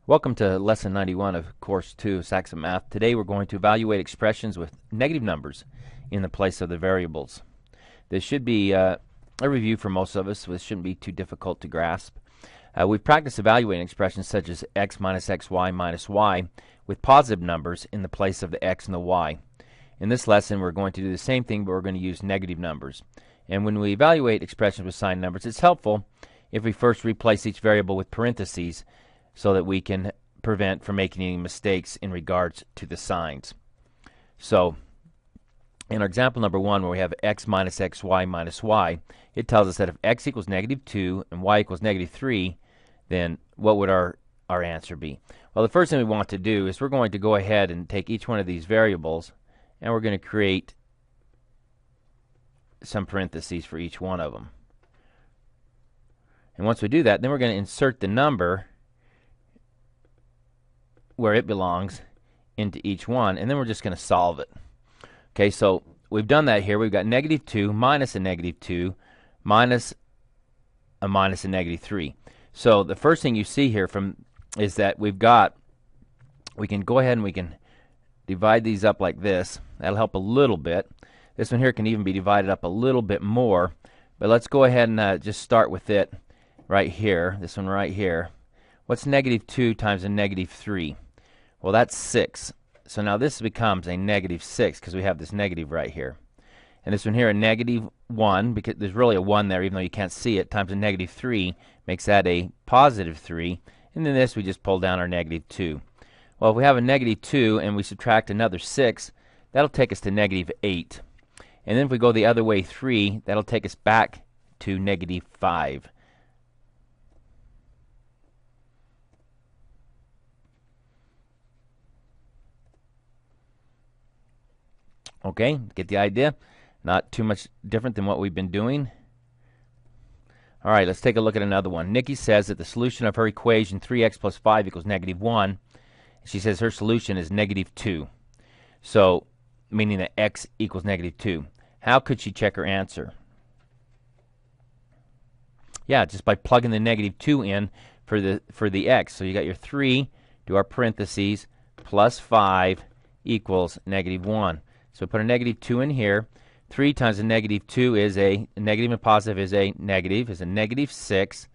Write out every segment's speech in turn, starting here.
Welcome to Lesson 91 of Course 2 of Saxon Math. Today we're going to evaluate expressions with negative numbers in the place of the variables. This should be a review for most of us, so this shouldn't be too difficult to grasp. We've practiced evaluating expressions such as x minus xy minus y with positive numbers in the place of the x and the y. In this lesson we're going to do the same thing, but we're going to use negative numbers. And when we evaluate expressions with signed numbers, it's helpful if we first replace each variable with parentheses so that we can prevent from making any mistakes in regards to the signs. So in our example number 1, where we have x minus xy minus y, it tells us that if x equals negative 2 and y equals negative 3, then what would our answer be? Well, the first thing we want to do is we're going to go ahead and take each one of these variables and we're going to create some parentheses for each one of them. And once we do that, then we're going to insert the number where it belongs into each one, and then we're just going to solve it. Okay, so we've done that here. We've got negative 2 minus a negative 2 minus a negative 3. So the first thing you see here is that we can go ahead and we can divide these up like this. That'll help a little bit. This one here can even be divided up a little bit more, but let's go ahead and just start with it right here, this one right here. What's negative 2 times a negative 3? Well, that's 6. So now this becomes a negative 6 because we have this negative right here. And this one here, a negative 1, because there's really a 1 there even though you can't see it, times a negative 3 makes that a positive 3. And then this we just pull down our negative 2. Well, if we have a negative 2 and we subtract another 6, that'll take us to negative 8. And then if we go the other way 3, that'll take us back to negative 5. Okay, get the idea? Not too much different than what we've been doing. All right, let's take a look at another one. Nikki says that the solution of her equation 3x plus 5 equals negative 1. She says her solution is negative 2. So, meaning that x equals negative 2. How could she check her answer? Yeah, just by plugging the negative 2 in for the x. So you got your 3, do our parentheses, plus 5 equals negative 1. So put a negative 2 in here. 3 times a negative 2 is a negative, and positive is a negative 6,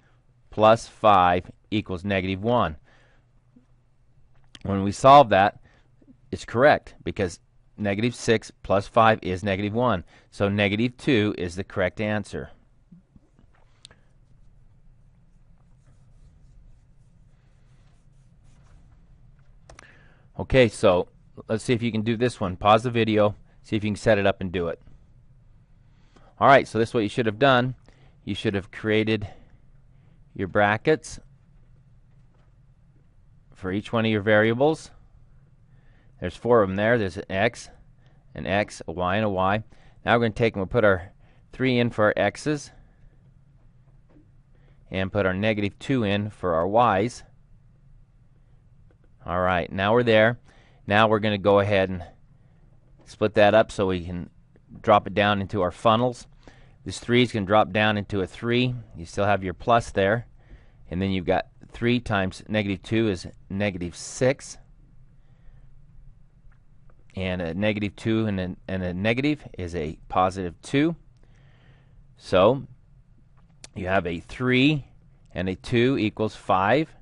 plus 5 equals negative 1. When we solve that, it's correct because negative 6 plus 5 is negative 1. So negative 2 is the correct answer. Okay, so let's see if you can do this one. Pause the video, see if you can set it up and do it. All right, so this is what you should have done. You should have created your brackets for each one of your variables. There's 4 of them there. There's an x, a y, and a y. Now we're going to take and we'll put our 3 in for our x's and put our negative 2 in for our y's. All right, now we're there. Now we're going to go ahead and split that up so we can drop it down into our funnels. This 3 is going to drop down into a 3. You still have your plus there. And then you've got 3 times negative 2 is negative 6. And a negative 2 and a negative is a positive 2. So you have a 3 and a 2 equals 5.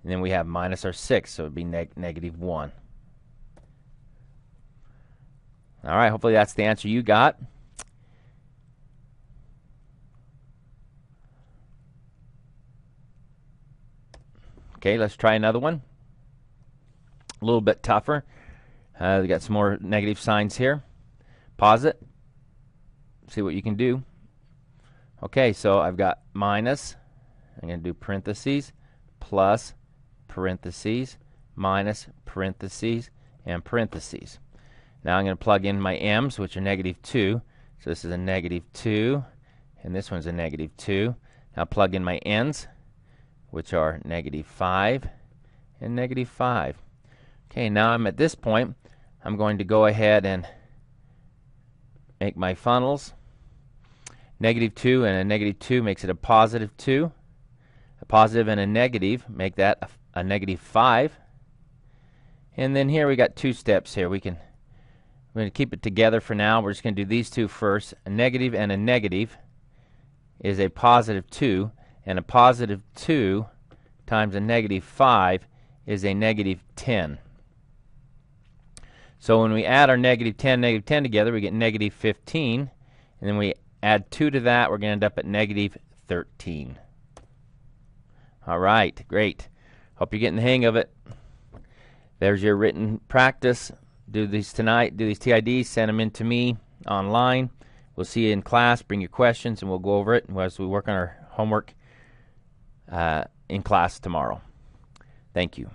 And then we have minus our 6, so it would be negative 1. All right, hopefully that's the answer you got. Okay, let's try another one. A little bit tougher. We got some more negative signs here. Pause it. See what you can do. Okay, so I've got minus. I'm going to do parentheses, plus, parentheses, minus, parentheses, and parentheses. Now I'm going to plug in my m's, which are negative 2. So this is a negative 2, and this one's a negative 2. Now plug in my n's, which are negative 5 and negative 5. Okay, now I'm at this point. I'm going to go ahead and make my funnels. Negative 2 and a negative 2 makes it a positive 2. A positive and a negative make that a negative 5. And then here we got 2 steps here. We're going to keep it together for now. We're just going to do these 2 first. A negative and a negative is a positive 2, and a positive 2 times a negative 5 is a negative 10. So when we add our negative 10 together, we get negative 15, and then we add 2 to that, we're going to end up at negative 13. All right, great. Hope you're getting the hang of it. There's your written practice. Do these tonight. Do these TIDs. Send them in to me online. We'll see you in class. Bring your questions, and we'll go over it as we work on our homework in class tomorrow. Thank you.